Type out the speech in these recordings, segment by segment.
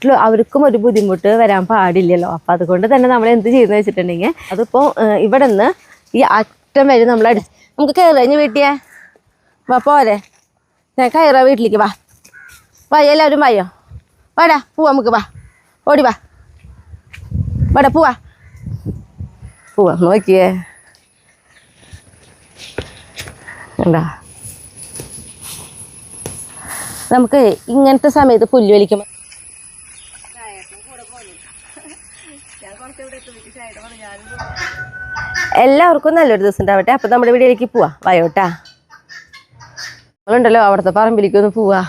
അവർക്കും ഒരു ബുദ്ധിമുട്ട് വരാൻ പാടില്ലല്ലോ. അപ്പം അതുകൊണ്ട് തന്നെ നമ്മൾ എന്ത് ചെയ്യുന്നത് വെച്ചിട്ടുണ്ടെങ്കിൽ അതിപ്പോൾ ഇവിടെ നിന്ന് ഈ അറ്റം വരെ നമ്മൾ നമുക്ക് കയറി വീട്ടിയെ വാ പോരെ. ഞാൻ കയറാ വീട്ടിലേക്ക് വാ. വാ എല്ലാവരും വായോ. വാടാ പോവാ നമുക്ക്. വാ ഓടി വാ. വാടാ പോവാ പോവാ. നോക്കിയേ എന്താ നമുക്ക് ഇങ്ങനത്തെ സമയത്ത് പുല്ല് വലിക്കുമ്പോൾ എല്ലാവർക്കും നല്ലൊരു ദിവസം ഉണ്ടാവട്ടെ. അപ്പം നമ്മുടെ വീട്ടിലേക്ക് പോവാ. വായോട്ടാ. നമ്മളുണ്ടല്ലോ അവിടുത്തെ പറമ്പിലേക്കൊന്ന് പോവാ.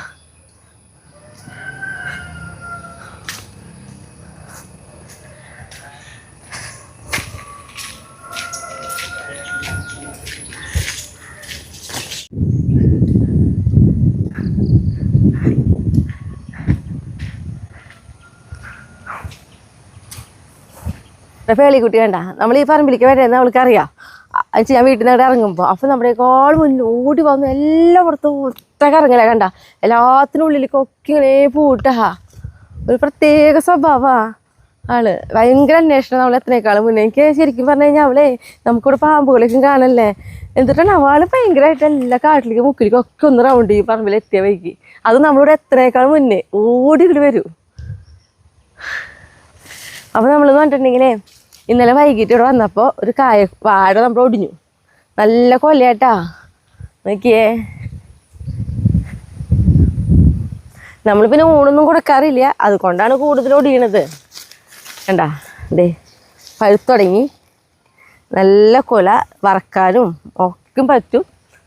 പേളിക്കുട്ടി കണ്ട നമ്മൾ ഈ പറമ്പിലേക്ക് വരുന്നത് അവൾക്കറിയാം. ഞാൻ വീട്ടിൽ നിന്ന് ഇറങ്ങുമ്പോൾ അപ്പം നമ്മുടെക്കാൾ മുന്നിൽ ഓടി വന്നു എല്ലായിടത്തും ഒറ്റ കറങ്ങല കണ്ട. എല്ലാത്തിനും ഉള്ളിലേക്കൊക്കെ ഇങ്ങനെ പൂട്ടാ. ഒരു പ്രത്യേക സ്വഭാവമാണ് ആള്. ഭയങ്കര അന്വേഷണം നമ്മൾ എത്രയേക്കാളും മുന്നേ. എനിക്ക് ശരിക്കും പറഞ്ഞു കഴിഞ്ഞാൽ അവളെ നമുക്കിവിടെ പാമ്പുകളേക്കും കാണല്ലേ. എന്നിട്ടാണ് അവൾ ഭയങ്കരമായിട്ട് എല്ലാ കാട്ടിലേക്ക് മുക്കിലേക്കും ഒക്കെ ഒന്ന് റൗണ്ട് ചെയ്യും പറമ്പിലെത്തിയ വൈകി. അത് നമ്മളിവിടെ എത്രയേക്കാളും മുന്നേ ഓടി ഇങ്ങോട്ട് വരും. അപ്പോൾ നമ്മളെന്ന് പറഞ്ഞിട്ടുണ്ടെങ്കിലേ ഇന്നലെ വൈകിട്ട് ഇവിടെ വന്നപ്പോൾ ഒരു വാഴ നമ്മൾ ഒടിഞ്ഞു. നല്ല കൊല്ലയാട്ടാ. നോക്കിയേ നമ്മൾ പിന്നെ ഊണൊന്നും കൊടുക്കാറില്ല, അതുകൊണ്ടാണ് കൂടുതൽ ഒടിയണത്. കണ്ട ദേ പഴുത്ത് തുടങ്ങി. നല്ല കൊല വറക്കാനും ഒക്കെ പറ്റും,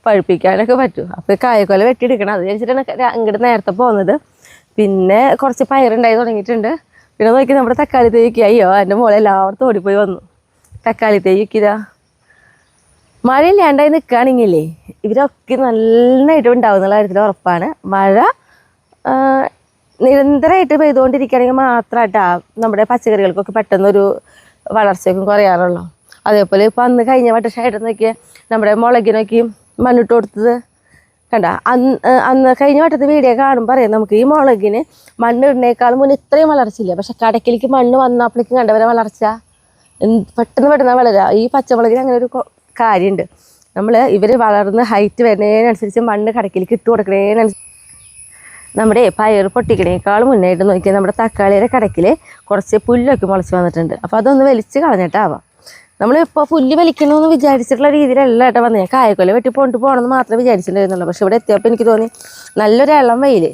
പഴുപ്പിക്കാനൊക്കെ പറ്റും. അപ്പോൾ കായക്കൊല വെട്ടിയെടുക്കണം. അത് വിചാരിച്ചിട്ടാണ് ഇങ്ങോട്ട് നേരത്തെ പോകുന്നത്. പിന്നെ കുറച്ച് പയറുണ്ടായി തുടങ്ങിയിട്ടുണ്ട്. പിന്നെ നോക്കി നമ്മുടെ തക്കാളി തേയ്ക്ക്. അയ്യോ എൻ്റെ മോളെ എല്ലായിടത്തും ഓടിപ്പോയി വന്നു. തക്കാളി തേയ്ക്കിതാ മഴയില്ലാണ്ടായി നിൽക്കുകയാണെങ്കിലേ ഇവരൊക്കെ നന്നായിട്ട് ഉണ്ടാവുന്നുള്ള കാര്യത്തിൽ ഉറപ്പാണ്. മഴ നിരന്തരമായിട്ട് പെയ്തുകൊണ്ടിരിക്കുകയാണെങ്കിൽ മാത്രമായിട്ടാ നമ്മുടെ പച്ചക്കറികൾക്കൊക്കെ പെട്ടെന്നൊരു വളർച്ചയൊക്കെ കുറയാറുള്ളൂ. അതേപോലെ ഇപ്പം അന്ന് കഴിഞ്ഞ വർഷമായിട്ട് നോക്കിയാൽ നമ്മുടെ മുളകിനൊക്കെ മണ്ണിട്ട് കൊടുത്തത് കണ്ട. അന്ന് കഴിഞ്ഞ വട്ടത്തെ വീഡിയോ കാണുമ്പോൾ പറയാം നമുക്ക് ഈ മുളകിന് മണ്ണ് ഇടുന്നേക്കാളും മുന്നേ ഇത്രയും വളർച്ചയില്ല. പക്ഷെ കടക്കിലേക്ക് മണ്ണ് വന്നപ്പോഴേക്കും കണ്ടവരെ വളർച്ച പെട്ടെന്ന് വളരുക. ഈ പച്ചമുളകിന് അങ്ങനെ ഒരു കാര്യമുണ്ട്. നമ്മൾ ഇവർ വളർന്ന് ഹൈറ്റ് വരുന്നതിനനുസരിച്ച് മണ്ണ് കടക്കിലേക്ക് ഇട്ട് കൊടുക്കുന്നതിനനുസരിച്ച് നമ്മുടെ പയർ പൊട്ടിക്കണേക്കാളും മുന്നായിട്ട് നോക്കിയാൽ നമ്മുടെ തക്കാളിയുടെ കടക്കിൽ കുറച്ച് പുല്ലൊക്കെ മുളച്ച് വന്നിട്ടുണ്ട്. അപ്പോൾ അതൊന്ന് വലിച്ച് കളഞ്ഞിട്ടാവാം. നമ്മളിപ്പോൾ പുല്ല് വലിക്കണമെന്ന് വിചാരിച്ചിട്ടുള്ള രീതിയിലല്ല കേട്ടോ വന്നത്. ഞാൻ കായക്കൊല വെട്ടി പോകണമെന്ന് മാത്രമേ വിചാരിച്ചിട്ടുണ്ടായിരുന്നുള്ളൂ. പക്ഷെ ഇവിടെ എത്തിയപ്പോൾ എനിക്ക് തോന്നി നല്ലൊരു ഇളം വെയിൽ,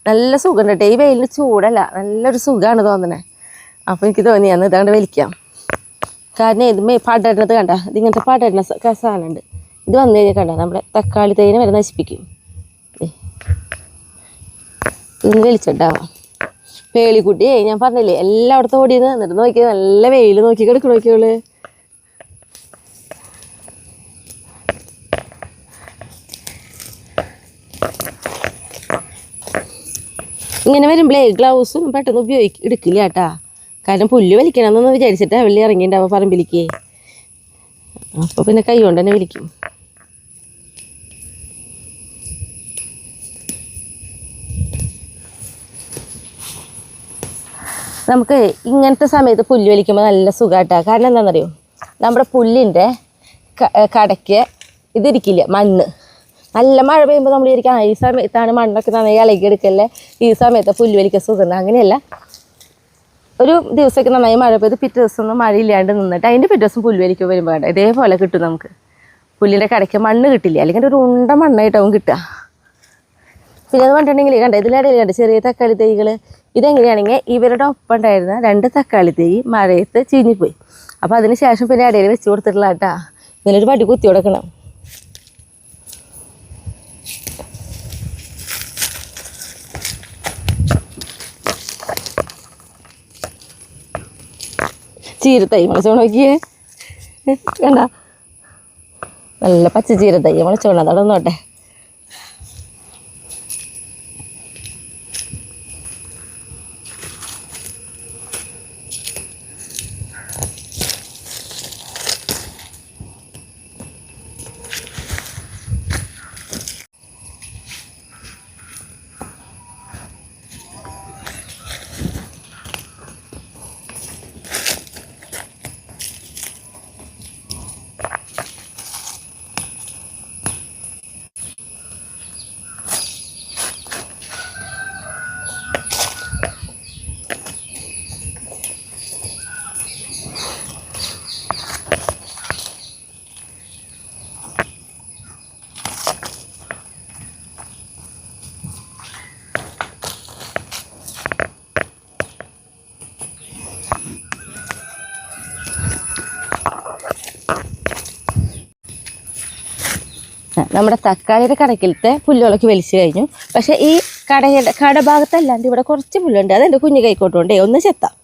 നല്ല സുഖം കേട്ടോ. ഈ വെയിലിന് ചൂടല്ല, നല്ലൊരു സുഖമാണ് തോന്നണേ. അപ്പോൾ എനിക്ക് തോന്നി അന്ന് ഇതാണ്ട് വലിക്കാം. കാരണം ഇത് പടരുന്നത് കണ്ട, ഇതിങ്ങനത്തെ പടരുന്ന സാധനമുണ്ട്. ഇത് വന്നു കഴിഞ്ഞാൽ കണ്ട നമ്മുടെ തക്കാളി തേയിനെ വരെ നശിപ്പിക്കും. ഇതൊന്ന് വലിച്ചിട്ടാവാം. പേളിക്കുട്ടിയേ ഞാൻ പറഞ്ഞില്ലേ എല്ലായിടത്തും ഓടിയെന്ന്. എന്നിട്ട് നോക്കിയാൽ നല്ല വെയിൽ നോക്കി കിടക്കണം. നോക്കിയോള് ഇങ്ങനെ വരുമ്പോഴേ ഗ്ലൗസും പെട്ടെന്ന് എടുക്കില്ല കേട്ടാ. കാരണം പുല്ല് വലിക്കണമെന്നൊന്ന് വിചാരിച്ചിട്ടാ വെള്ളി ഇറങ്ങിയിട്ടുണ്ടാവുക പറമ്പിലേക്ക്. അപ്പോൾ പിന്നെ കൈ കൊണ്ട് തന്നെ വലിക്കും. നമുക്ക് ഇങ്ങനത്തെ സമയത്ത് പുല്ല് വലിക്കുമ്പോൾ നല്ല സുഖമായിട്ടാ. കാരണം എന്താണെന്നറിയോ, നമ്മുടെ പുല്ലിൻ്റെ കടയ്ക്ക് ഇതിരിക്കില്ല മണ്ണ്. നല്ല മഴ പെയ്യുമ്പോൾ നമ്മൾ ഇരിക്കാം ഈ സമയത്താണ് മണ്ണൊക്കെ നന്നായി ഇളകി എടുക്കല്ലേ, ഈ സമയത്ത് പുല്ല് വലിക്കാൻ സുഖം. അങ്ങനെയല്ല, ഒരു ദിവസമൊക്കെ നന്നായി മഴ പെയ്ത് പിറ്റേ ദിവസം ഒന്നും മഴയില്ലാണ്ട് നിന്നിട്ട് അതിൻ്റെ പിറ്റേ ദിവസം പുല്ല് വലിക്കാൻ വരുമ്പോൾ വേണ്ട ഇതേപോലെ കിട്ടും നമുക്ക്. പുല്ലിൻ്റെ കടയ്ക്ക് മണ്ണ് കിട്ടില്ല, അല്ലെങ്കിൽ ഒരു ഉണ്ട മണ്ണായിട്ടാവും കിട്ടുക. പിന്നെ അത് പറഞ്ഞിട്ടുണ്ടെങ്കിൽ കണ്ട ഇതിലിടയിൽ കണ്ട ചെറിയ തക്കാളി തൈകൾ. ഇതെങ്ങനെയാണെങ്കിൽ ഇവരുടെ ഒപ്പം ഉണ്ടായിരുന്ന 2 തക്കാളി തൈ മഴയത്ത് ചീഞ്ഞിപ്പോയി. അപ്പോൾ അതിന് ശേഷം പിന്നെ ഇടയിൽ വെച്ച് കൊടുത്തിട്ടുള്ള കേട്ടാ. ഇതിനൊരു പടി കുത്തി കൊടുക്കണം. ചീരത്തൈ മുളച്ചോണ്ട് നോക്കിയേ കണ്ട, നല്ല പച്ച ചീരത്തൈ മുളച്ചോണ്ട് നടന്നോട്ടെ. നമ്മുടെ തക്കാളിയുടെ കടക്കിലത്തെ പുല്ലുകളൊക്കെ വലിച്ചു കഴിഞ്ഞു. പക്ഷേ ഈ കടഭാഗത്തല്ലാണ്ട് ഇവിടെ കുറച്ച് പുല്ലുണ്ട്. അതെൻ്റെ കുഞ്ഞു കൈക്കോട്ടുകൊണ്ടേ ഒന്ന് ചെത്താം.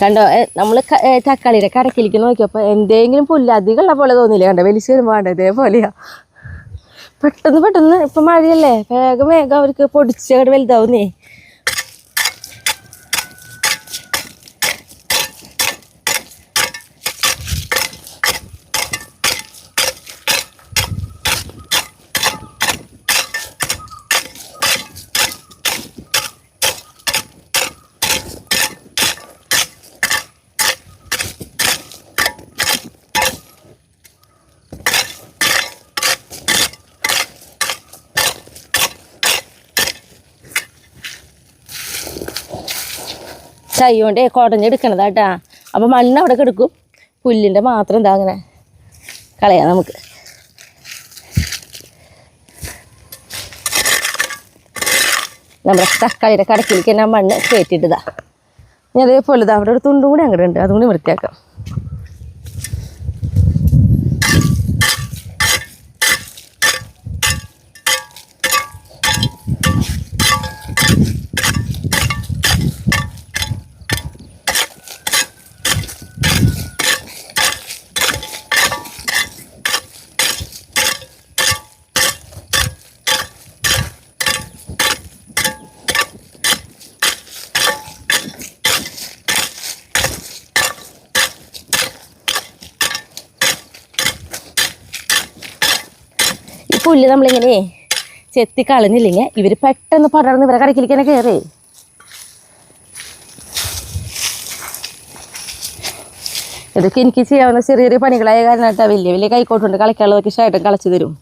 കണ്ടോ, നമ്മൾ തക്കാളിയുടെ കടക്കിലേക്ക് നോക്കിയപ്പോൾ എന്തെങ്കിലും പുല്ല് അധികമുള്ള പോലെ തോന്നിയില്ല. കണ്ടോ, വലിച്ചു വരുമ്പോൾ വേണ്ട ഇതേപോലെയാ. പെട്ടെന്ന് ഇപ്പം മഴയല്ലേ, വേഗം അവർക്ക് പൊടിച്ചങ്ങോട്ട് വലുതാവുന്നേ. കൈ കൊണ്ട് കുടഞ്ഞെടുക്കണതാട്ടാ. അപ്പോൾ മണ്ണ് അവിടെ കിടക്കും, പുല്ലിൻ്റെ മാത്രം എന്താ അങ്ങനെ കളയാം നമുക്ക്. നമ്മുടെ തക്കാളിയുടെ കടക്കിലേക്ക് തന്നെ മണ്ണ് കയറ്റിയിട്ടതാ. ഇനി അതേപോലെ ഇതാ അവിടെ ഒരു തുണ്ടും കൂടി അങ്ങോട്ട് ഉണ്ട്, അതും കൂടി വൃത്തിയാക്കാം. പുല്ല് നമ്മളിങ്ങനെ ചെത്തി കളഞ്ഞില്ലെങ്കിൽ ഇവർ പെട്ടെന്ന് പടർന്ന് ഇവരെ കടക്കിലേക്ക് തന്നെ കയറി. ഇതൊക്കെ എനിക്ക് ചെയ്യാവുന്ന ചെറിയ ചെറിയ പണികളായ കാരണമായിട്ടാ. വലിയ വലിയ കൈക്കോട്ടുണ്ട് കളിക്കാനുള്ളതൊക്കെ ഇഷ്ടമായിട്ടും കളിച്ചു തരും.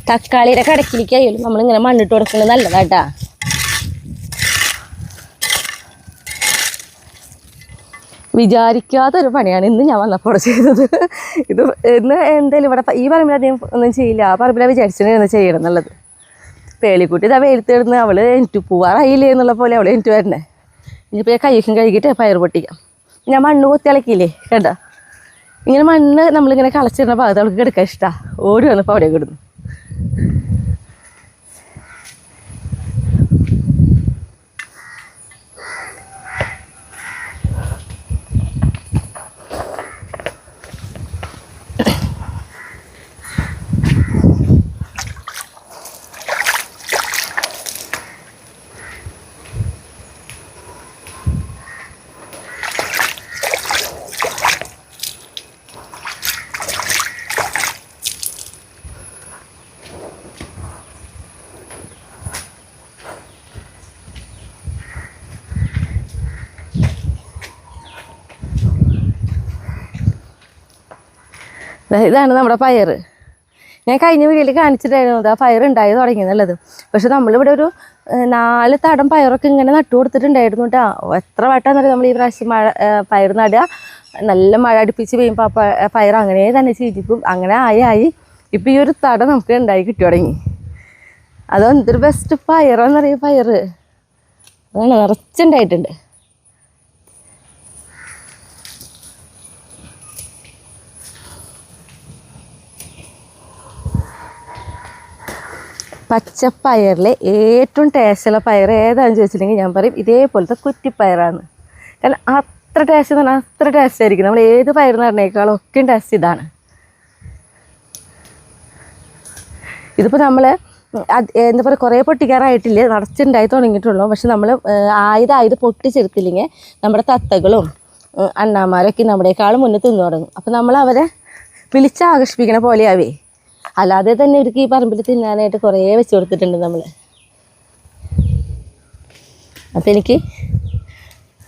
തക്കാളിയുടെ കടക്കിലേക്കായാലും നമ്മളിങ്ങനെ മണ്ണിട്ട് കൊടുക്കുന്നത് നല്ലതാട്ടാ. വിചാരിക്കാത്തൊരു പണിയാണ് ഇന്ന് ഞാൻ വന്നപ്പോൾ ചെയ്തത്. ഇത് ഇന്ന് എന്തായാലും ഇവിടെ ഈ പറമ്പിൽ അധികം ഒന്നും ചെയ്യില്ല. ആ പറമ്പിലാണ് വിചാരിച്ചിട്ട് ചെയ്യണം എന്നുള്ളത്. പേളിക്കുട്ടി ഇതാ വെയിലത്തിടുന്ന് അവൾ എനിക്ക് പോവാറായില്ലേ എന്നുള്ള പോലെ അവൾ എനിക്ക് വരണേ. ഇനിയിപ്പോൾ കൈക്കും കഴുകിയിട്ട് പയർ പൊട്ടിക്കാം. ഞാൻ മണ്ണ് കൊത്തി ഇളക്കിയില്ലേ കേട്ടോ. ഇങ്ങനെ മണ്ണ് നമ്മളിങ്ങനെ കളച്ചിരുന്ന ഭാഗത്ത് അവൾക്ക് കിടക്കാൻ ഇഷ്ടമാണ്. ഓടി വന്നപ്പോൾ അവിടെ കിടന്നു. ഇതാണ് നമ്മുടെ പയർ. ഞാൻ കഴിഞ്ഞ വീഡിയോയിൽ കാണിച്ചിട്ടായിരുന്നു ആ പയർ ഉണ്ടായി തുടങ്ങിയെന്നുള്ളത്. പക്ഷെ നമ്മളിവിടെ ഒരു 4 തടം പയറൊക്കെ ഇങ്ങനെ നട്ടു കൊടുത്തിട്ടുണ്ടായിരുന്നു കേട്ടോ. എത്ര വട്ടമെന്ന് അറിയാം നമ്മൾ ഈ പ്രാവശ്യം പയർ നടുക. നല്ല മഴ അടുപ്പിച്ച് പെയ്യുമ്പോൾ പയർ അങ്ങനെ തന്നെ ചീറ്റിക്കും. അങ്ങനെ ആയി ഇപ്പം ഈ ഒരു തടം നമുക്ക് ഉണ്ടായി കിട്ടി തുടങ്ങി. അത് എന്തൊരു ബെസ്റ്റ് പയറാന്നറിയാം. പയർ അതാണ് നിറച്ചുണ്ടായിട്ടുണ്ട്. പച്ചപ്പയറിലെ ഏറ്റവും ടേസ്റ്റുള്ള പയർ ഏതാണെന്ന് ചോദിച്ചിട്ടുണ്ടെങ്കിൽ ഞാൻ പറയും ഇതേപോലത്തെ കുറ്റിപ്പയറാണ്. കാരണം അത്ര ടേസ്റ്റ് എന്ന് പറഞ്ഞാൽ അത്ര ടേസ്റ്റ് ആയിരിക്കും. നമ്മൾ ഏത് പയർ നടന്നേക്കാളും ഒക്കെ ടേസ്റ്റ് ഇതാണ്. ഇതിപ്പോൾ നമ്മൾ എന്താ പറയുക കുറേ പൊട്ടിക്കാറായിട്ടില്ലേ, നിറച്ചുണ്ടായി തുടങ്ങിയിട്ടുള്ളൂ. പക്ഷെ നമ്മൾ ആയത് പൊട്ടിച്ചെടുത്തില്ലെങ്കിൽ നമ്മുടെ തത്തകളും അണ്ണാമാരൊക്കെ നമ്മുടേക്കാളും മുന്നേ തിന്നു തുടങ്ങും. അപ്പം നമ്മൾ അവരെ വിളിച്ചാകർഷിപ്പിക്കണ പോലെയാവേ. അല്ലാതെ തന്നെ ഇവർക്ക് ഈ പറമ്പിൽ തിന്നാനായിട്ട് കുറേ വെച്ച് കൊടുത്തിട്ടുണ്ട് നമ്മൾ. അപ്പം എനിക്ക്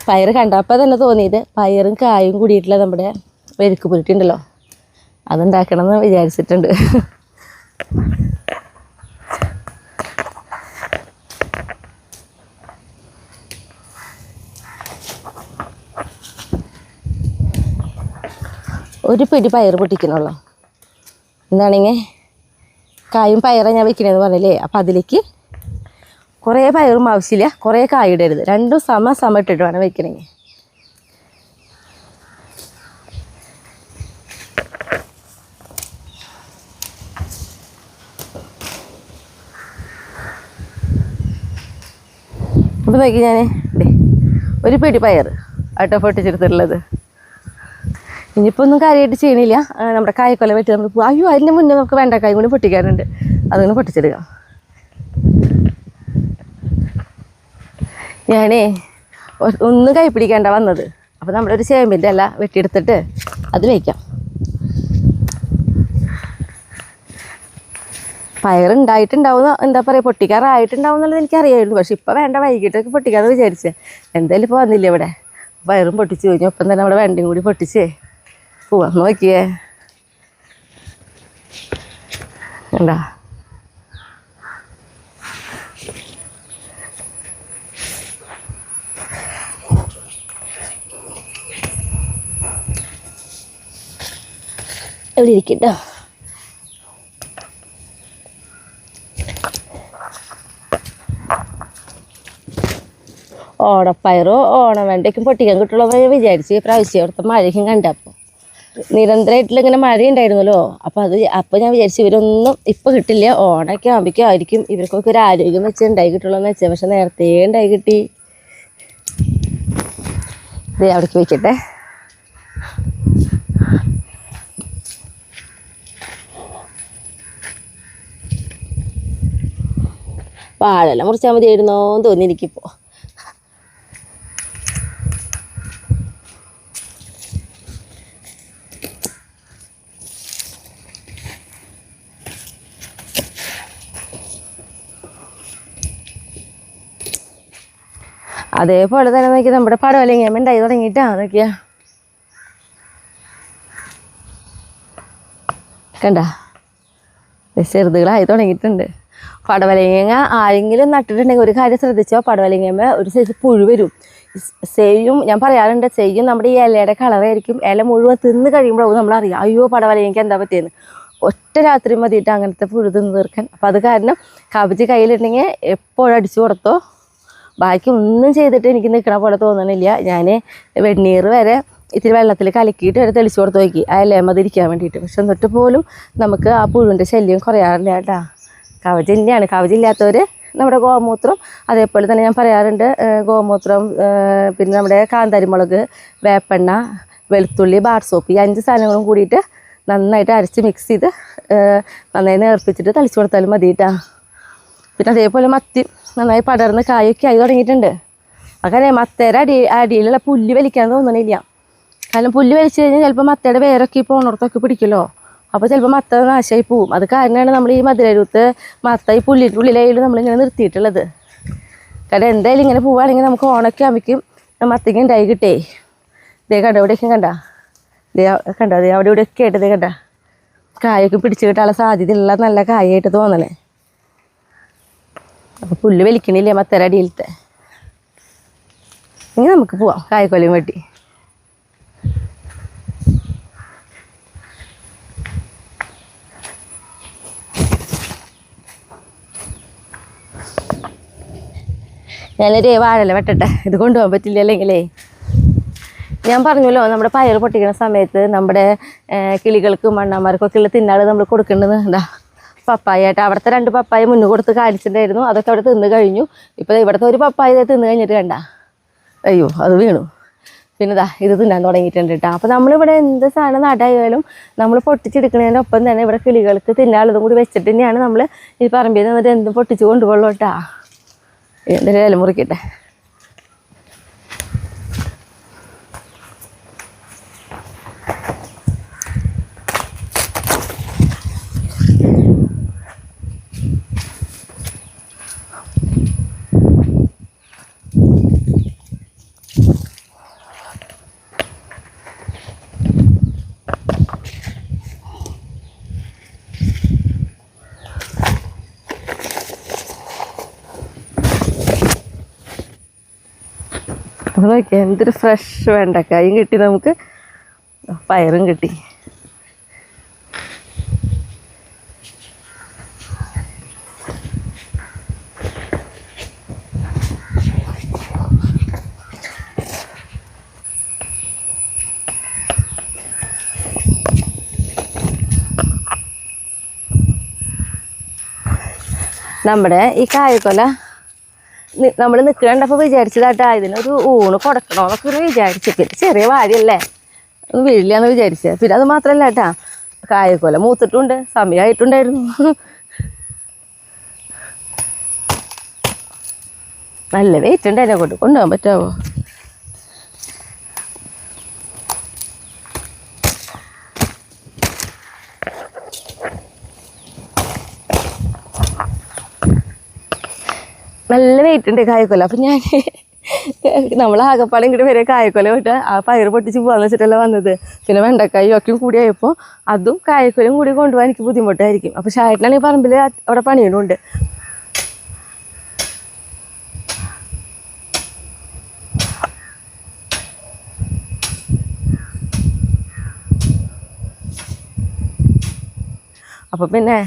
പയർ കണ്ടപ്പോൾ തന്നെ തോന്നിയത് പയറും കായും കൂടിയിട്ടുള്ള നമ്മുടെ വെരുക്ക് പുരട്ടിയുണ്ടല്ലോ, അതുണ്ടാക്കണം എന്ന് വിചാരിച്ചിട്ടുണ്ട്. ഒരു പിടി പയർ പൊട്ടിക്കണമല്ലോ. എന്താണെങ്കിൽ കായും പയറാണ് ഞാൻ വെക്കണേന്ന് പറഞ്ഞില്ലേ. അപ്പം അതിലേക്ക് കുറേ പയറും ആവശ്യമില്ല, കുറേ കായ ഇടരുത്. രണ്ടും സമ ഇട്ടിട്ട് വേണം വെക്കണമെങ്കിൽ. അപ്പം നോക്കി ഞാൻ ഒരു പിടി പയർ ആട്ടോ പൊട്ടിച്ചെടുത്തിട്ടുള്ളത്. ഇനിയിപ്പോൾ ഒന്നും കാര്യമായിട്ട് ചെയ്യണില്ല. നമ്മുടെ കായക്കൊല വെട്ടി നമ്മൾ പോകും. അയ്യോ, അതിൻ്റെ മുന്നേ നമുക്ക് വെണ്ടക്കായും കൂടി പൊട്ടിക്കാനുണ്ട്, അതൊന്ന് പൊട്ടിച്ചെടുക്കാം. ഞാനേ ഒന്നും കൈ പിടിക്കേണ്ട വന്നത്. അപ്പോൾ നമ്മുടെ ഒരു ചേമ്പിൻ്റെ ഇല വെട്ടിയെടുത്തിട്ട് അത് വയ്ക്കാം. പയറുണ്ടായിട്ടുണ്ടാവുന്ന എന്താ പറയുക, പൊട്ടിക്കാറായിട്ടുണ്ടാവും എന്നുള്ളത് എനിക്കറിയായിരുന്നു. പക്ഷെ ഇപ്പം വേണ്ട, വൈകിട്ടൊക്കെ പൊട്ടിക്കാമെന്ന് വിചാരിച്ചേ. എന്തായാലും ഇപ്പോൾ വന്നില്ല ഇവിടെ. പയറും പൊട്ടിച്ച് കഴിഞ്ഞു. ഒപ്പം തന്നെ നമ്മുടെ വെണ്ടയും കൂടി പൊട്ടിച്ചേ പോവാം. നോക്കിയേ, എന്താ എവിടെ ഇരിക്കട്ടോ. ഓണപ്പയറോ ഓണം വെണ്ടയ്ക്കും പൊട്ടിക്കാൻ കിട്ടുള്ളൂ വിചാരിച്ച്. പ്രാവശ്യം അവിടുത്തെ മഴയ്ക്കും കണ്ടപ്പോൾ നിരന്തരമായിട്ടുള്ള ഇങ്ങനെ മഴ ഉണ്ടായിരുന്നല്ലോ. അപ്പോൾ ഞാൻ വിചാരിച്ചു ഇവരൊന്നും ഇപ്പം കിട്ടില്ല, ഓണമൊക്കെ ആകുമ്പോഴേക്കും ആയിരിക്കും ഇവർക്കൊക്കെ ഒരു ആരോഗ്യം വെച്ച് ഉണ്ടായി കിട്ടുള്ളൂ എന്ന് വെച്ചാൽ. പക്ഷെ നേരത്തെ ഉണ്ടായി കിട്ടി. ഇത് അവിടേക്ക് വയ്ക്കട്ടെ. വാഴെല്ലാം മുറിച്ചാൽ മതിയായിരുന്നോന്ന് തോന്നി എനിക്കിപ്പോൾ. അതേപോലെ തന്നെ നോക്കി നമ്മുടെ പടവലങ്ങ ഉണ്ടായി തുടങ്ങിയിട്ടാ. നോക്കിയാ കണ്ട, ചെറുതുകളായി തുടങ്ങിയിട്ടുണ്ട്. പടവലങ്ങ ആരെങ്കിലും നട്ടിട്ടുണ്ടെങ്കിൽ ഒരു കാര്യം ശ്രദ്ധിച്ചോ, പടവലങ്ങ ഒരു സൈസ് പുഴു വരും. സെയ്യും ഞാൻ പറയാറുണ്ട്, സെയ്യും നമ്മുടെ ഈ ഇലയുടെ കളറായിരിക്കും. ഇല മുഴുവൻ തിന്ന് കഴിയുമ്പോഴാവും നമ്മളറിയാം അയ്യോ പടവലങ്ങയ്ക്ക് എന്താ പറ്റിയെന്ന്. ഒറ്റ രാത്രി മതിയിട്ട് അങ്ങനത്തെ പുഴു തിന്ന് തീർക്കാൻ. അപ്പം അത് കാരണം കബജ് കയ്യിലുണ്ടെങ്കിൽ എപ്പോഴും അടിച്ചു കൊടുത്തോ. ബാക്കി ഒന്നും ചെയ്തിട്ട് എനിക്ക് നിൽക്കണ പോലെ തോന്നണില്ല. ഞാൻ വെണ്ണീർ വരെ ഇത്തിരി വെള്ളത്തിൽ കലക്കിയിട്ട് വരെ തെളിച്ചു കൊടുത്ത് നോക്കി ആ ഇലമതിരിക്കാൻ വേണ്ടിയിട്ട്. പക്ഷെ എന്നിട്ട് പോലും നമുക്ക് ആ പുഴുവിൻ്റെ ശല്യം കുറയാറില്ല കേട്ടോ. കവച് തന്നെയാണ്. കവചില്ലാത്തവർ നമ്മുടെ ഗോമൂത്രം, അതേപോലെ തന്നെ ഞാൻ പറയാറുണ്ട് ഗോമൂത്രം, പിന്നെ നമ്മുടെ കാന്താരിമുളക്, വേപ്പെണ്ണ, വെളുത്തുള്ളി, ബാർ സോപ്പ്, ഈ 5 സാധനങ്ങളും കൂടിയിട്ട് നന്നായിട്ട് അരച്ച് മിക്സ് ചെയ്ത് നന്നായി നേർപ്പിച്ചിട്ട് തളിച്ചു കൊടുത്താലും മതി കേട്ടോ. പിന്നെ അതേപോലെ മത്തി നന്നായി പടർന്ന് കായൊക്കെ ആയി തുടങ്ങിയിട്ടുണ്ട്. അങ്ങനെ മത്തേരെ അടിയിലുള്ള പുല്ല് വലിക്കാൻ തോന്നണില്ല. കാരണം പുല്ല് വലിച്ചു കഴിഞ്ഞാൽ ചിലപ്പോൾ മത്തയുടെ വേരൊക്കെ പോണോടത്തൊക്കെ പിടിക്കുമല്ലോ. അപ്പോൾ ചിലപ്പോൾ മത്ത നാശമായി പോവും. അത് കാരണമാണ് നമ്മൾ ഈ മധുരരുത്ത് മത്ത ഈ പുല്ലിൻ്റെ ഉള്ളിലായാലും നമ്മളിങ്ങനെ നിർത്തിയിട്ടുള്ളത്. കാരണം എന്തായാലും ഇങ്ങനെ പോവുകയാണെങ്കിൽ നമുക്ക് ഓണൊക്കെ ആകുമ്പോഴേക്കും മത്തങ്ങ ഉണ്ടായി കിട്ടേ. ഇതേ കണ്ട, ഇവിടെയൊക്കെ കണ്ട, ഇതേ കണ്ട, അതേ അവിടെ ഇവിടെയൊക്കെ ആയിട്ട് ഇതേ കണ്ട കായൊക്കെ പിടിച്ച് കിട്ടാനുള്ള സാധ്യതയുള്ള നല്ല കായായിട്ട് തോന്നണേ. അപ്പോൾ പുല്ല് വലിക്കണില്ലേ മത്തയുടെ അടിയിലത്തെ. ഇനി നമുക്ക് പോവാം കായക്കൊലയും വെട്ടി. ഞാനൊരു വാഴല വെട്ടട്ടെ, ഇത് കൊണ്ടുപോകാൻ പറ്റില്ല. അല്ലെങ്കിലേ ഞാൻ പറഞ്ഞല്ലോ നമ്മുടെ പയർ പൊട്ടിക്കുന്ന സമയത്ത് നമ്മുടെ കിളികൾക്കും മണ്ണാന്മാർക്കൊക്കെ ഉള്ള തിന്നാൾ നമ്മൾ കൊടുക്കേണ്ടത് എന്താ പപ്പായ ആയിട്ട്. അവിടുത്തെ 2 പപ്പായ മുന്നേ കൊടുത്ത് കാണിച്ചിട്ടുണ്ടായിരുന്നു, അതൊക്കെ അവിടെ തിന്ന് കഴിഞ്ഞു. ഇപ്പോൾ ഇവിടുത്തെ ഒരു പപ്പായ തിന്ന് കഴിഞ്ഞിട്ട് കണ്ട, അയ്യോ അത് വീണു. പിന്നെ ഇത് തിന്നാൻ തുടങ്ങിയിട്ടുണ്ട് കേട്ടോ. അപ്പോൾ നമ്മളിവിടെ എന്ത് സാധനം നടായാലും നമ്മൾ പൊട്ടിച്ചെടുക്കുന്നതിൻ്റെ ഒപ്പം തന്നെ ഇവിടെ കിളികൾക്ക് തിന്നാളതും കൂടി വെച്ചിട്ട് തന്നെയാണ് നമ്മൾ ഈ പറമ്പിൽ നിന്നിട്ട് എന്തും പൊട്ടിച്ച് കൊണ്ടുപോകുള്ളൂ കേട്ടോ. ഇതിൻ്റെ ഇല മുറിക്കട്ടെ. അപ്പോൾ നോക്കിയാൽ എന്തൊരു ഫ്രഷ് വെണ്ടക്കായും കിട്ടി, നമുക്ക് പയറും കിട്ടി. നമ്മുടെ ഈ കായക്കൊല നമ്മൾ നിൽക്കണ്ടപ്പോൾ വിചാരിച്ചതാട്ടാ ഇതിനൊരു ഊണ് കൊടുക്കണമെന്നൊക്കെ വിചാരിച്ചു. ചെറിയ വാഴയല്ലേ, ഒന്ന് വീഴില്ലാന്ന് വിചാരിച്ചത്. പിന്നെ അത് മാത്രമല്ല കേട്ടാ, കായക്കൊല മൂത്തിട്ടുണ്ട്, സമയമായിട്ടുണ്ടായിരുന്നു. നല്ല വെയിറ്റ് ഉണ്ട്, അതിനെ കൊണ്ട് കൊണ്ടുപോകാൻ പറ്റാവോ? നല്ല വെയിറ്റ് ഉണ്ട് കായക്കൊല. അപ്പം ഞാൻ നമ്മൾ ആകെപ്പാടെ ഇങ്ങോട്ട് വരെ കായക്കൊല വിട്ട് ആ പയർ പൊട്ടിച്ച് പോകാന്ന് വെച്ചിട്ടല്ല വന്നത്. പിന്നെ വെണ്ടക്കായും ഒക്കെ കൂടി ആയപ്പോൾ അതും കായക്കൊലയും കൂടി കൊണ്ടുപോകാൻ എനിക്ക് ബുദ്ധിമുട്ടായിരിക്കും. അപ്പോൾ ഷായിട്ടാണെങ്കിൽ പറമ്പിൽ അവിടെ പണിയുന്നുണ്ട്. അപ്പോൾ പിന്നെ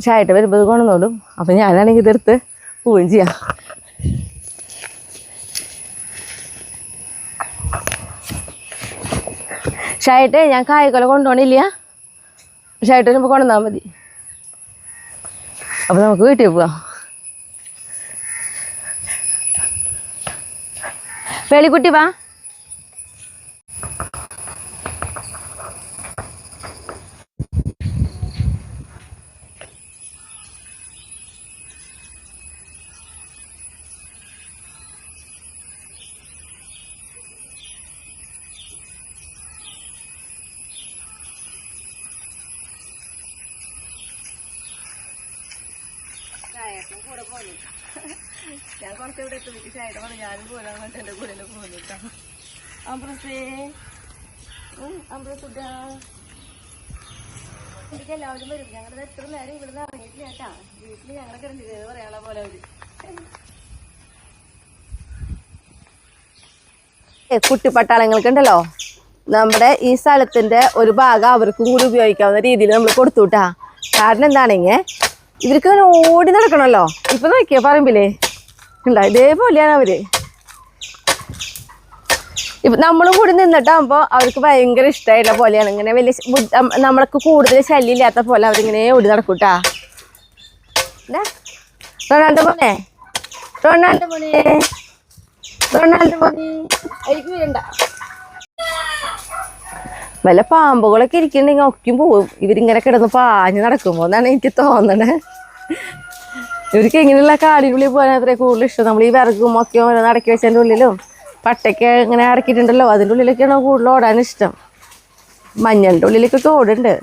ഷായിട്ട് വരുമ്പോൾ കൊണ്ടുവന്നോളും. അപ്പം ഞാനാണെങ്കിൽ ഇതെടുത്ത് പോവുകയും ചെയ്യാം. ഷായിട്ട് ഞാൻ കായക്കൊല കൊണ്ടുപോകണില്ല, ഷായിട്ട് വരുമ്പോൾ കൊണ്ടുവന്നാൽ മതി. അപ്പോൾ നമുക്ക് വീട്ടിൽ പോവാം. പേളിക്കുട്ടി വാ. കൂടെ പോന്നു. ഞാൻ കുറച്ച് ഇവിടെ എത്തുമ്പോൾ ഷായിട്ട് പറഞ്ഞു ഞാനും പോരാൻ വേണ്ടി എൻ്റെ കൂടെ പോന്നിട്ടാ. അമ്പ്രസേ അമ്പ്രസുഡ എനിക്ക് എല്ലാവരും വരും. ഞങ്ങളുടെ എത്ര നേരം ഇവിടുന്ന് ഇറങ്ങിയിട്ടില്ല കേട്ടാ. വീട്ടിൽ ഞങ്ങളെ കിടന്നില്ല പറയാനുള്ള പോലെ അവര്. കുട്ടിപ്പട്ടാളങ്ങൾക്കുണ്ടല്ലോ, നമ്മുടെ ഈ സ്ഥലത്തിന്റെ ഒരു ഭാഗം അവർക്കും കൂടി ഉപയോഗിക്കാവുന്ന രീതിയിൽ നമ്മൾ കൊടുത്തുവിട്ടാ. കാരണം എന്താണെങ്കിൽ ഇവർക്ക് അങ്ങനെ ഓടി നടക്കണമല്ലോ. ഇപ്പൊ നോക്കിയാ പറമ്പില്ലേ ഉണ്ടാ, ഇതേപോലെയാണ് അവര്. ഇപ്പൊ നമ്മളും കൂടി നിന്നിട്ടാകുമ്പോൾ അവർക്ക് ഭയങ്കര ഇഷ്ടമായിട്ടുള്ള പോലെയാണ്. ഇങ്ങനെ വലിയ നമ്മൾക്ക് കൂടുതൽ ശല്യം ഇല്ലാത്ത പോലെ അവരിങ്ങനെ ഓടി നടക്കൂട്ടാ. റൊണാൾഡോ മോനെ, റൊണാൾഡോ മോനെ, റൊണാൾഡോ മോനെ എനിക്ക് വേണ്ട. വല്ല പാമ്പുകളൊക്കെ ഇരിക്കുന്നുണ്ടെങ്കിൽ ഒക്കും പോവും ഇവരിങ്ങനെ കിടന്ന് പാഞ്ഞ് നടക്കുമ്പോൾ എന്നാണ് എനിക്ക് തോന്നണേ. ഇവർക്ക് എങ്ങനെയുള്ള കാടിനുള്ളിൽ പോകാൻ അത്രേ കൂടുതൽ ഇഷ്ടം. നമ്മൾ ഈ വിറകും ഒക്കെ ഓരോന്ന് അടക്കി വെച്ചതിൻ്റെ ഉള്ളിലും പട്ടയ്ക്ക് ഇങ്ങനെ അടക്കിയിട്ടുണ്ടല്ലോ, അതിൻ്റെ ഉള്ളിലൊക്കെയാണ് കൂടുതൽ ഓടാൻ ഇഷ്ടം. മഞ്ഞളുടെ ഉള്ളിലേക്കൊക്കെ ഓടുന്നുണ്ട്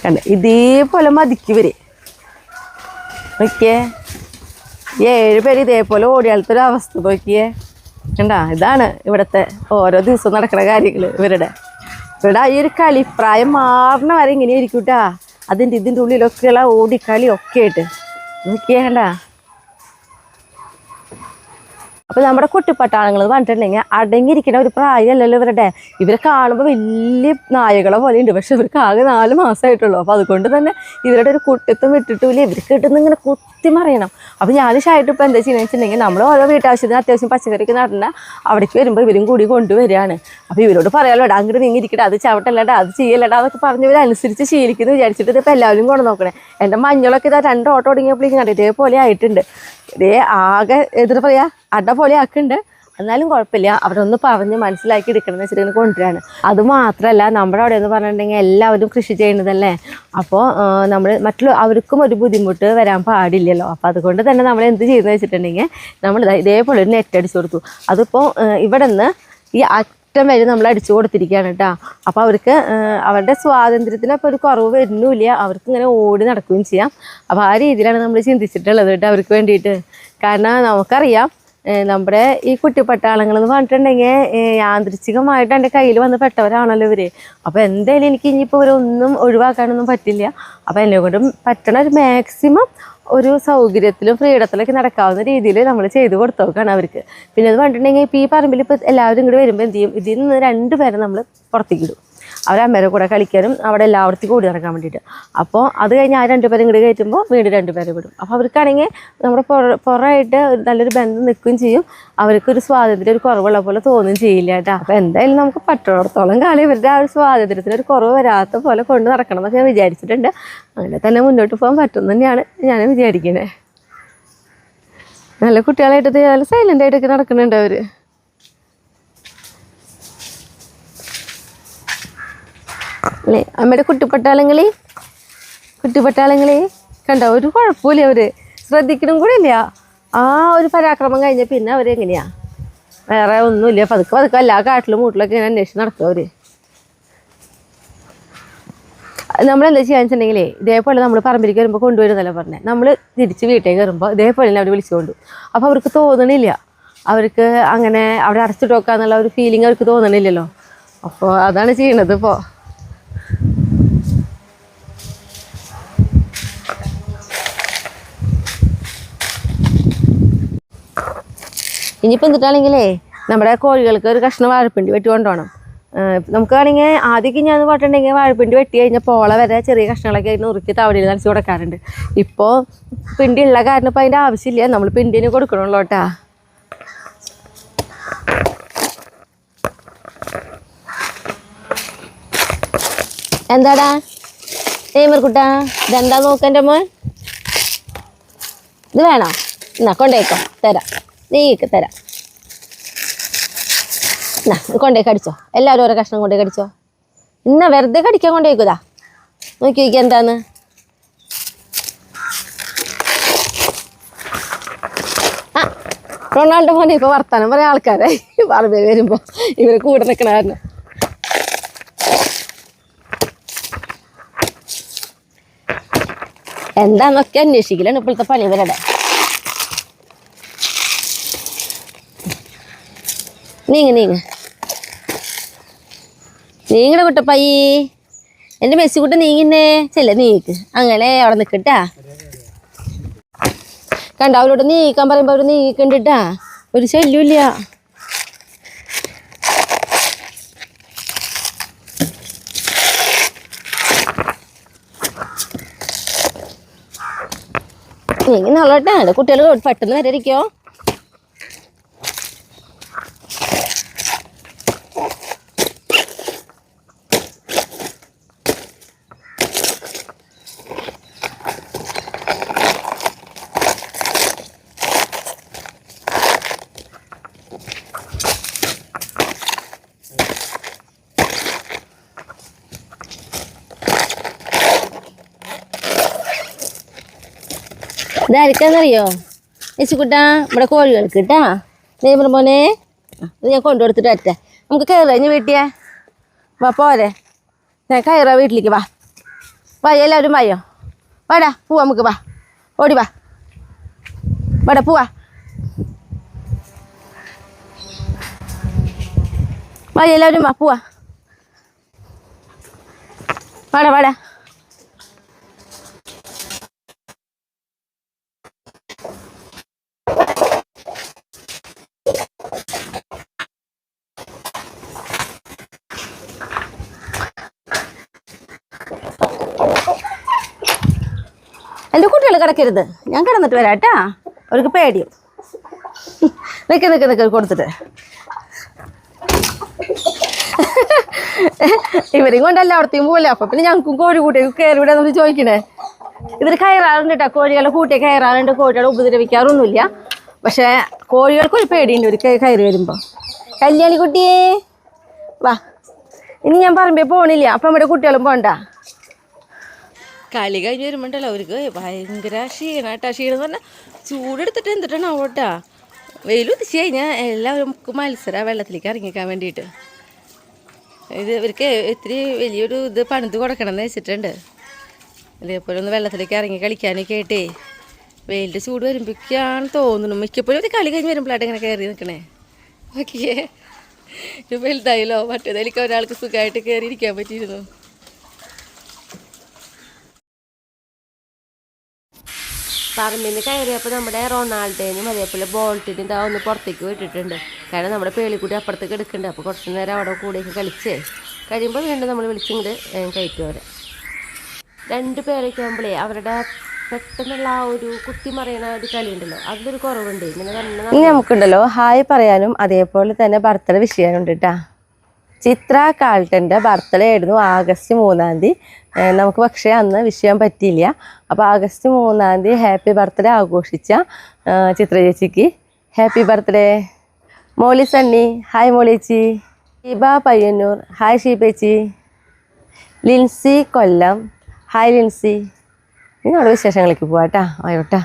കണ്ട. ഇതേപോലെ മതിക്കുവര് നോക്കിയേ, 7 പേര് ഇതേപോലെ ഓടിയാലത്തൊരു അവസ്ഥ നോക്കിയേ കണ്ടാ. ഇതാണ് ഇവിടുത്തെ ഓരോ ദിവസവും നടക്കുന്ന കാര്യങ്ങൾ. ഇവരുടെ ഈ ഒരു കളിപ്രായം മാറണ വരെ ഇങ്ങനെ ആയിരിക്കും കേട്ടാ. ഇതിൻ്റെ ഉള്ളിലൊക്കെയുള്ള ഓടിക്കളി ഒക്കെ ആയിട്ട് നോക്കിയേ കണ്ടാ. അപ്പോൾ നമ്മുടെ കുട്ടിപ്പട്ടാളങ്ങൾ പറഞ്ഞിട്ടുണ്ടെങ്കിൽ അടങ്ങിയിരിക്കുന്ന ഒരു പ്രായമല്ലല്ലോ ഇവരുടെ. ഇവരെ കാണുമ്പോൾ വലിയ നായകളെ പോലെ ഉണ്ട്, പക്ഷെ ഇവർക്ക് ആകെ 4 മാസമായിട്ടുള്ളൂ. അപ്പോൾ അതുകൊണ്ട് തന്നെ ഇവരുടെ ഒരു കുട്ടിത്വം വിട്ടിട്ടില്ല. ഇവർക്ക് കിട്ടുന്ന ഇങ്ങനെ കുത്തി മറിയണം. അപ്പോൾ ഞാൻ ഷായിട്ട് ഇപ്പോൾ എന്താ ചെയ്യുന്നത് വെച്ചിട്ടുണ്ടെങ്കിൽ നമ്മൾ ഓരോ വീട്ടാവശ്യത്തിന് അത്യാവശ്യം പച്ചക്കറിക്ക് നടന്ന അവിടേക്ക് വരുമ്പോൾ ഇവരും കൂടി കൊണ്ടുവരികയാണ്. അപ്പോൾ ഇവരോട് പറയാമല്ലോ, അങ്ങോട്ട് നീങ്ങിയിരിക്കട്ടെ, അത് ചവിട്ടല്ലടാ, അത് ചെയ്യല്ലടാ അതൊക്കെ പറഞ്ഞ് ഇവരനുസരിച്ച് ശീലിക്കുന്നു വിചാരിച്ചിട്ട് ഇതിപ്പോൾ എല്ലാവരും കൊണ്ട് നോക്കണേ. എൻ്റെ മഞ്ഞളൊക്കെ ഇതാ 2 ഓട്ടോ ഒടുങ്ങിയപ്പോഴേക്കും കണ്ടു ഇതേപോലെ ആയിട്ടുണ്ട്. ഇതേ ആകെ എതിർ പറയാ അട പോലെ ആക്കുന്നുണ്ട്. എന്നാലും കുഴപ്പമില്ല, അവിടെ ഒന്ന് പറഞ്ഞ് മനസ്സിലാക്കി എടുക്കണമെന്ന് വെച്ചിട്ട് കൊണ്ടുവരാണ്. അതുമാത്രമല്ല നമ്മുടെ അവിടെ എന്ന് പറഞ്ഞിട്ടുണ്ടെങ്കിൽ എല്ലാവരും കൃഷി ചെയ്യുന്നതല്ലേ. അപ്പോൾ നമ്മൾ അവർക്കും ഒരു ബുദ്ധിമുട്ട് വരാൻ പാടില്ലല്ലോ. അപ്പോൾ അതുകൊണ്ട് തന്നെ നമ്മൾ എന്ത് ചെയ്യുന്നത് വെച്ചിട്ടുണ്ടെങ്കിൽ നമ്മൾ ഇതേപോലെ ഒരു നെറ്റ് അടിച്ചു കൊടുത്തു. അതിപ്പോൾ ഇവിടെ നിന്ന് ഈ അറ്റം വരെ നമ്മൾ അടിച്ചു കൊടുത്തിരിക്കുകയാണ് കേട്ടോ. അപ്പോൾ അവർക്ക് അവരുടെ സ്വാതന്ത്ര്യത്തിന് അപ്പോൾ ഒരു കുറവ് വരുന്നില്ല, അവർക്ക് ഇങ്ങനെ ഓടി നടക്കുകയും ചെയ്യാം. അപ്പോൾ ആ രീതിയിലാണ് നമ്മൾ ചിന്തിച്ചിട്ടുള്ളത് കേട്ടോ അവർക്ക് വേണ്ടിയിട്ട്. കാരണം നമുക്കറിയാം നമ്മുടെ ഈ കുട്ടിപ്പട്ടാളങ്ങളെന്ന് പറഞ്ഞിട്ടുണ്ടെങ്കിൽ യാദൃച്ഛികമായിട്ട് എൻ്റെ കയ്യിൽ വന്ന് പെട്ടവരാണല്ലോ ഇവർ. അപ്പോൾ എന്തായാലും എനിക്ക് ഇനിയിപ്പോൾ ഇവരൊന്നും ഒഴിവാക്കാനൊന്നും പറ്റില്ല. അപ്പോൾ എന്നെ കൊണ്ടും പറ്റണ ഒരു മാക്സിമം ഒരു സൗകര്യത്തിലും ഫ്രീഡത്തിലൊക്കെ നടക്കാവുന്ന രീതിയിൽ നമ്മൾ ചെയ്ത് കൊടുത്തു നോക്കുകയാണ് അവർക്ക്. പിന്നെ അത് പറഞ്ഞിട്ടുണ്ടെങ്കിൽ ഇപ്പോൾ ഈ പറമ്പിൽ ഇപ്പോൾ എല്ലാവരും ഇങ്ങോട്ട് വരുമ്പോൾ എന്ത് ചെയ്യും, ഇതിൽ നിന്ന് 2 പേരെ നമ്മൾ പുറത്തേക്ക് ഇടും. അവരമ്മേരെ കൂടെ കളിക്കാനും അവിടെ എല്ലായിടത്തും കൂടി നടക്കാൻ വേണ്ടിയിട്ട്. അപ്പോൾ അത് കഴിഞ്ഞ് ആ 2 പേരും ഇങ്ങോട്ട് കയറ്റുമ്പോൾ വീണ്ടും 2 പേരെ വിടും. അപ്പോൾ അവർക്കാണെങ്കിൽ നമ്മുടെ പുറമായിട്ട് നല്ലൊരു ബന്ധം നിൽക്കുകയും ചെയ്യും. അവർക്കൊരു സ്വാതന്ത്ര്യം ഒരു കുറവുള്ള പോലെ തോന്നുകയും ചെയ്യില്ല കേട്ടോ. അപ്പോൾ എന്തായാലും നമുക്ക് പറ്റുന്നിടത്തോളം കാലം ഇവരുടെ ആ ഒരു സ്വാതന്ത്ര്യത്തിന് ഒരു കുറവ് വരാത്ത പോലെ കൊണ്ട് നടക്കണം എന്നൊക്കെ ഞാൻ വിചാരിച്ചിട്ടുണ്ട്. അങ്ങനെ തന്നെ മുന്നോട്ട് പോകാൻ പറ്റും തന്നെയാണ് ഞാൻ വിചാരിക്കുന്നത്. നല്ല കുട്ടികളായിട്ട് നല്ല സൈലൻ്റ് ആയിട്ടൊക്കെ നടക്കുന്നുണ്ട് അവർ. അല്ലേ അമ്മയുടെ കുട്ടിപ്പട്ടാളങ്ങളെ കണ്ടോ, ഒരു കുഴപ്പമില്ല. അവർ ശ്രദ്ധിക്കണം കൂടെ ഇല്ല. ആ ഒരു പരാക്രമം കഴിഞ്ഞ പിന്നെ അവരെങ്ങനെയാ, വേറെ ഒന്നുമില്ല. പതുക്കെ എല്ലാ കാട്ടിലും മൂട്ടിലൊക്കെ ഇങ്ങനെ അന്വേഷിച്ച് നടക്കും അവർ. നമ്മളെന്താ ചെയ്യാന്ന് വെച്ചിട്ടുണ്ടെങ്കിലേ ഇതേപോലെ നമ്മൾ പറമ്പിലേക്ക് വരുമ്പോൾ കൊണ്ടുവരുന്നല്ലോ പറഞ്ഞത്, നമ്മൾ തിരിച്ച് വീട്ടിലേക്ക് വരുമ്പോൾ ഇതേപോലെ തന്നെ അവർ വിളിച്ചുകൊണ്ടു. അപ്പോൾ അവർക്ക് തോന്നണില്ല, അവർക്ക് അങ്ങനെ അവിടെ അടച്ചിട്ട് വെക്കാന്നുള്ള ഒരു ഫീലിംഗ് അവർക്ക് തോന്നണില്ലല്ലോ. അപ്പോൾ അതാണ് ചെയ്യണത്. ഇപ്പോൾ ഇനിയിപ്പോൾ എന്തിട്ടാണെങ്കിലേ നമ്മുടെ കോഴികൾക്ക് ഒരു കഷ്ണം വാഴപ്പിണ്ടി വെട്ടി കൊണ്ടുപോകണം. നമുക്കാണെങ്കിൽ ആദ്യമൊക്കെ ഞാൻ പാട്ടുണ്ടെങ്കിൽ വാഴപ്പിണ്ടി വെട്ടി കഴിഞ്ഞാൽ പോള വരെ ചെറിയ കഷ്ണങ്ങളൊക്കെ നുറുക്കി തവടിയിൽ നനച്ച് കൊടുക്കാറുണ്ട്. ഇപ്പോൾ പിണ്ടി ഉള്ള കാരണം ഇപ്പോൾ അതിൻ്റെ ആവശ്യമില്ല, നമ്മൾ പിണ്ടിന് കൊടുക്കണമല്ലോ കേട്ടാ. എന്താടാ ഏമർക്കുട്ടാ, ഇതെന്താ നോക്കൻ്റെ മോൻ? ഇത് വേണോ? എന്നാ കൊണ്ടേക്കോ, തരാം, നീക്ക് തരാം. എന്നാ കൊണ്ടേ കടിച്ചോ, എല്ലാവരും ഓരോ കഷ്ണം കൊണ്ടേ കടിച്ചോ. ഇന്ന വെറുതെ കടിക്കാൻ കൊണ്ടേക്കൂതാ, നോക്കി നോക്കി എന്താന്ന്. ആ റൊണാൾഡോ മോനെ ഇപ്പോൾ വർത്താനം പറയാൻ ആൾക്കാരായി പറമ്പേ വരുമ്പോൾ ഇവർ കൂടെ നിൽക്കണ കാരണം. എന്താന്നൊക്കെ അന്വേഷിക്കലാണ് ഇപ്പോഴത്തെ പണി ഇവരുടെ. നീങ്ങടെ കുട്ടപ്പയ്യേ, എൻ്റെ മെസ്സിക്കുട്ട നീങ്ങിന്നേ ചെല്ല, നീക്ക് അങ്ങനെ അവിടെ നിൽക്കട്ടാ. കണ്ട അവരോട് നീക്കാൻ പറയുമ്പോൾ അവർ നീക്കണ്ടിട്ടാ, ഒരു ശല്യമില്ല. നീങ്ങി നല്ലട്ടാ, കുട്ടികൾ പെട്ടെന്ന് വരാതിരിക്കോ. ഇതായിരിക്കാന്നറിയോ യേശുക്കുട്ടാ, നമ്മുടെ കോഴികൾക്ക് കേട്ടാ. നെയ്മർ മോനെ, ഇത് ഞാൻ കൊണ്ടുകൊടുത്തിട്ട് വരട്ടെ. നമുക്ക് കയറാ ഇനി വീട്ടിയെ വാ, പോരെ ഞാൻ കയറാ വീട്ടിലേക്ക്. വാ വാ എല്ലാവരും വായോ, വാടാ പോവാ, നമുക്ക് വാ, ഓടി വാ, വാടാ പോവാ, വാ എല്ലാവരും വാ, പോവാ, വാടാ വാടാ. എൻ്റെ കുട്ടികൾ കിടക്കരുത്, ഞാൻ കിടന്നിട്ട് വരാം കേട്ടാ, അവർക്ക് പേടിയും. നിൽക്ക് കൊടുത്തിട്ട്. ഇവരെയും കൊണ്ട് എല്ലായിടത്തേക്കും പോലെ. അപ്പം പിന്നെ ഞങ്ങൾക്കും കോഴി കൂട്ടിയൊക്കെ കയറി വിടാൻ നമ്മൾ ചോദിക്കണേ. ഇവർ കയറാറുണ്ട് കേട്ടോ, കോഴികളെ കൂട്ടിയെ കയറാറുണ്ട്, കോഴികളെ ഉപദ്രവിക്കാറൊന്നുമില്ല. പക്ഷേ കോഴികൾക്കൊരു പേടിയുണ്ട് ഒരു കയറി വരുമ്പോൾ. കല്യാണി കുട്ടിയേ വാ, ഇനി ഞാൻ പറമ്പിൽ പോകണില്ല, അപ്പം നമ്മുടെ കുട്ടികളും പോകണ്ട. കളി കഴിഞ്ഞ് വരുമ്പോണ്ടല്ലോ അവർക്ക് ഭയങ്കര ക്ഷീണാട്ടാ. ക്ഷീണം എന്ന് പറഞ്ഞാൽ ചൂടെടുത്തിട്ട് എന്തിട്ടാണ് ആവട്ടാ. വെയിൽ ഉദിച്ച് കഴിഞ്ഞാൽ എല്ലാവരും മത്സരം വെള്ളത്തിലേക്ക് ഇറങ്ങിക്കാൻ വേണ്ടിയിട്ട്. ഇത് ഇവർക്ക് ഇത്തിരി വലിയൊരു ഇത് പണിത് കൊടുക്കണം എന്ന് വെച്ചിട്ടുണ്ട്. അതേപോലെ ഒന്ന് വെള്ളത്തിലേക്ക് ഇറങ്ങി കളിക്കാനൊക്കെ ആയിട്ടേ. വെയിലിൻ്റെ ചൂട് വരുമ്പോഴേക്കാണ് തോന്നുന്നു. മിക്കപ്പോഴും ഒരു കളി കഴിഞ്ഞ് വരുമ്പോഴായിട്ട് ഇങ്ങനെ കയറി നിൽക്കണേ. ഓക്കെ, ഇത് വലുതായല്ലോ. മറ്റേതായാലും ഒരാൾക്ക് സുഖമായിട്ട് കയറി ഇരിക്കാൻ പറ്റിയിരുന്നു. പറമ്പിൽ നിന്ന് കയറിയപ്പോൾ നമ്മുടെ റൊണാൾഡോനും അതേപോലെ ബോൾട്ടിനും ഇതാ ഒന്ന് പുറത്തേക്ക് വിട്ടിട്ടുണ്ട്. കാരണം നമ്മുടെ പേളിക്കുട്ടി അപ്പുറത്തേക്ക് എടുക്കുന്നുണ്ട്. അപ്പോൾ കുറച്ച് നേരം അവിടെ കൂടെയൊക്കെ കളിച്ചേ കഴിയുമ്പോൾ വീണ്ടും നമ്മൾ വിളിച്ചിങ്ങോട്ട് കയറ്റും അവരെ. 2 പേരൊക്കെ ആകുമ്പോഴേ അവരുടെ പെട്ടെന്നുള്ള ആ ഒരു കുത്തിമറിയണ ഒരു കളി ഉണ്ടല്ലോ, അതിലൊരു കുറവുണ്ട്. ഇനി നമുക്കുണ്ടല്ലോ ഹായ് പറയാനും അതേപോലെ തന്നെ ബർത്ത്ഡേ വിഷ് ചെയ്യാനുണ്ട് കേട്ടാ. ചിത്ര കാൾട്ടൻ്റെ ബർത്ത്ഡേ ആയിരുന്നു ആഗസ്റ്റ് 3 നമുക്ക് പക്ഷേ അന്ന് വിഷ് ചെയ്യാൻ പറ്റിയില്ല. അപ്പോൾ ആഗസ്റ്റ് 3 ഹാപ്പി ബർത്ത്ഡേ ആഘോഷിച്ച ചിത്ര ചേച്ചിക്ക് ഹാപ്പി ബർത്ത്ഡേ. മോളി സണ്ണി ഹായ് മോളിച്ചി. ഷീബ പയ്യന്നൂർ ഹായ് ഷീബേച്ചി. ലിൻസി കൊല്ലം ഹായ് ലിൻസി. ഇനി നമ്മുടെ വിശേഷങ്ങളിലേക്ക് പോവാട്ടാ. ആയോട്ടാ,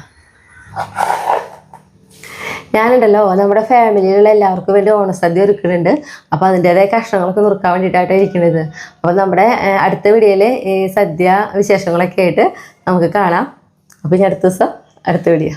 ഞാനുണ്ടല്ലോ നമ്മുടെ ഫാമിലിയിലുള്ള എല്ലാവർക്കും വേണ്ടി ഓണസദ്യ ഒരുക്കുന്നുണ്ട്. അപ്പോൾ അതിൻ്റേതായ കഷ്ണങ്ങളൊക്കെ നുറുക്കാൻ വേണ്ടിയിട്ടാണ് ഇരിക്കുന്നത്. അപ്പോൾ നമ്മുടെ അടുത്ത വീഡിയോയിൽ ഈ സദ്യ വിശേഷങ്ങളൊക്കെ ആയിട്ട് നമുക്ക് കാണാം. അപ്പോൾ ഇനി അടുത്ത ദിവസം അടുത്ത വീഡിയോ.